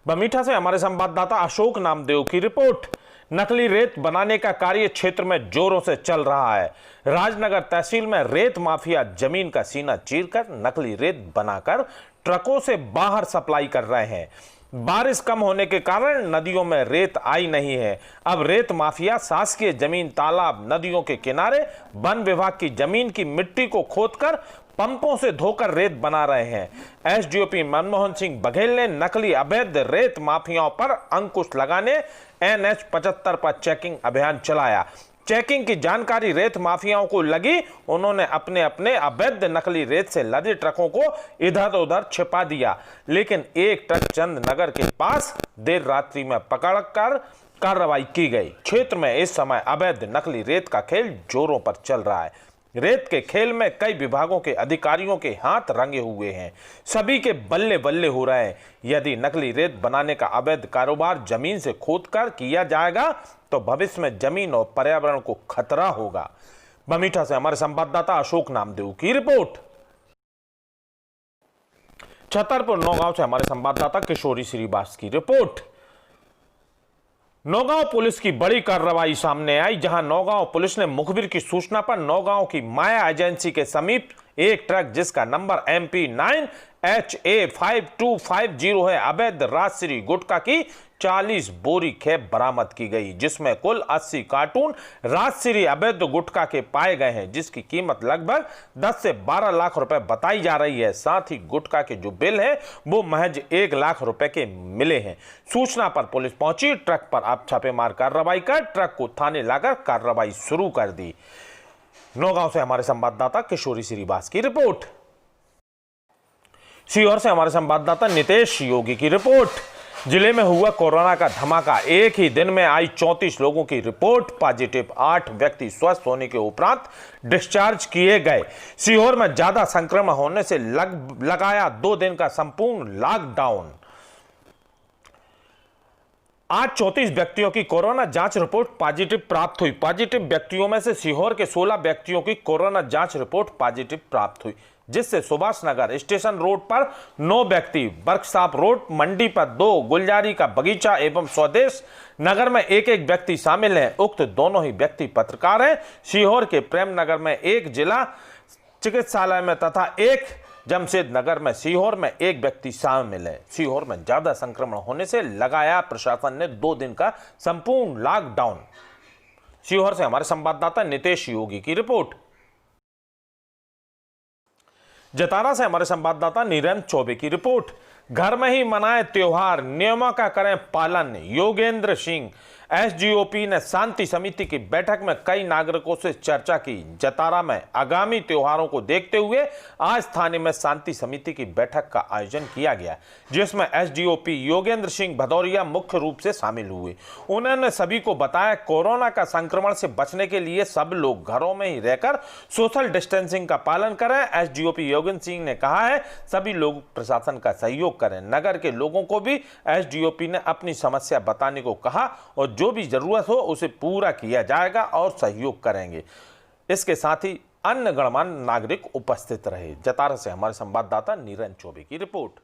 बमीठा से हमारे संवाददाता अशोक नामदेव की रिपोर्ट। नकली रेत बनाने का कार्य क्षेत्र में जोरों से चल रहा है। राजनगर तहसील में रेत माफिया जमीन का सीना चीरकर नकली रेत बनाकर ट्रकों से बाहर सप्लाई कर रहे हैं। बारिश कम होने के कारण नदियों में रेत आई नहीं है। अब रेत माफिया शासकीय जमीन, तालाब, नदियों के किनारे वन विभाग की जमीन की मिट्टी को खोदकर पंपों से धोकर रेत बना रहे हैं। एसडीओपी मनमोहन सिंह बघेल ने नकली अवैध रेत माफियाओं पर अंकुश लगाने NH 75 पर चेकिंग अभियान चलाया। चेकिंग की जानकारी रेत माफियाओं को लगी, उन्होंने अपने अपने अवैध नकली रेत से लदे ट्रकों को इधर उधर छिपा दिया, लेकिन एक ट्रक चंद नगर के पास देर रात्रि में पकड़कर कार्रवाई की गई। क्षेत्र में इस समय अवैध नकली रेत का खेल जोरों पर चल रहा है। रेत के खेल में कई विभागों के अधिकारियों के हाथ रंगे हुए हैं। सभी के बल्ले बल्ले हो रहे हैं। यदि नकली रेत बनाने का अवैध कारोबार जमीन से खोदकर किया जाएगा तो भविष्य में जमीन और पर्यावरण को खतरा होगा। बमीठा से हमारे संवाददाता अशोक नामदेव की रिपोर्ट। छतरपुर नौगांव से हमारे संवाददाता किशोरी श्रीवास की रिपोर्ट। नौगांव पुलिस की बड़ी कार्रवाई सामने आई, जहां नौगांव पुलिस ने मुखबिर की सूचना पर नौगांव की माया एजेंसी के समीप एक ट्रक जिसका नंबर MP 9HA 5250 है, अवैध राजश्री गुटखा की 40 बोरी खेप बरामद की गई, जिसमें कुल 80 कार्टून राजश्री अवैध गुटखा के पाए गए हैं, जिसकी कीमत लगभग 10 से 12 लाख रुपए बताई जा रही है। साथ ही गुटखा के जो बिल है वो महज 1 लाख रुपए के मिले हैं। सूचना पर पुलिस पहुंची, ट्रक पर अब छापेमार कार्रवाई कर ट्रक को थाने लाकर कार्रवाई शुरू कर दी। नौगांव से हमारे संवाददाता किशोरी श्रीवास की रिपोर्ट। सीहोर से हमारे संवाददाता नितेश योगी की रिपोर्ट। जिले में हुआ कोरोना का धमाका, एक ही दिन में आई 34 लोगों की रिपोर्ट पॉजिटिव, 8 व्यक्ति स्वस्थ होने के उपरांत डिस्चार्ज किए गए। सीहोर में ज्यादा संक्रमण होने से लगाया 2 दिन का संपूर्ण लॉकडाउन। आज 34 व्यक्तियों की कोरोना जांच रिपोर्ट पॉजिटिव प्राप्त हुई। पॉजिटिव व्यक्तियों में से सीहोर के 16 व्यक्तियों की कोरोना जांच रिपोर्ट पॉजिटिव प्राप्त हुई, जिससे सुभाष नगर स्टेशन रोड पर 9 व्यक्ति, वर्कशॉप रोड मंडी पर 2, गुलजारी का बगीचा एवं स्वदेश नगर में एक व्यक्ति शामिल हैं। उक्त दोनों ही व्यक्ति पत्रकार हैं। सीहोर के प्रेम नगर में 1 जिला चिकित्सालय में तथा 1 जमशेद नगर में सीहोर में 1 व्यक्ति शामिल है। सीहोर में ज्यादा संक्रमण होने से लगाया प्रशासन ने 2 दिन का संपूर्ण लॉकडाउन। सीहोर से हमारे संवाददाता नितेश योगी की रिपोर्ट। जतारा से हमारे संवाददाता नीरेंद्र चौबे की रिपोर्ट। घर में ही मनाए त्योहार, नियमों का करें पालन। योगेंद्र सिंह एसडीओपी ने शांति समिति की बैठक में कई नागरिकों से चर्चा की। जतारा में आगामी त्योहारों को देखते हुए आज थाने में शांति समिति की बैठक का आयोजन किया गया, जिसमें एसडीओपी योगेंद्र सिंह भदौरिया मुख्य रूप से शामिल हुए। उन्होंने सभी को बताया कोरोना का संक्रमण से बचने के लिए सब लोग घरों में ही रहकर सोशल डिस्टेंसिंग का पालन करें। एसडीओपी योगेंद्र सिंह ने कहा है सभी लोग प्रशासन का सहयोग करें। नगर के लोगों को भी एसडीओपी ने अपनी समस्या बताने को कहा और जो भी जरूरत हो उसे पूरा किया जाएगा और सहयोग करेंगे। इसके साथ ही अन्य गणमान्य नागरिक उपस्थित रहे। जतारा से हमारे संवाददाता नीरन चौबे की रिपोर्ट।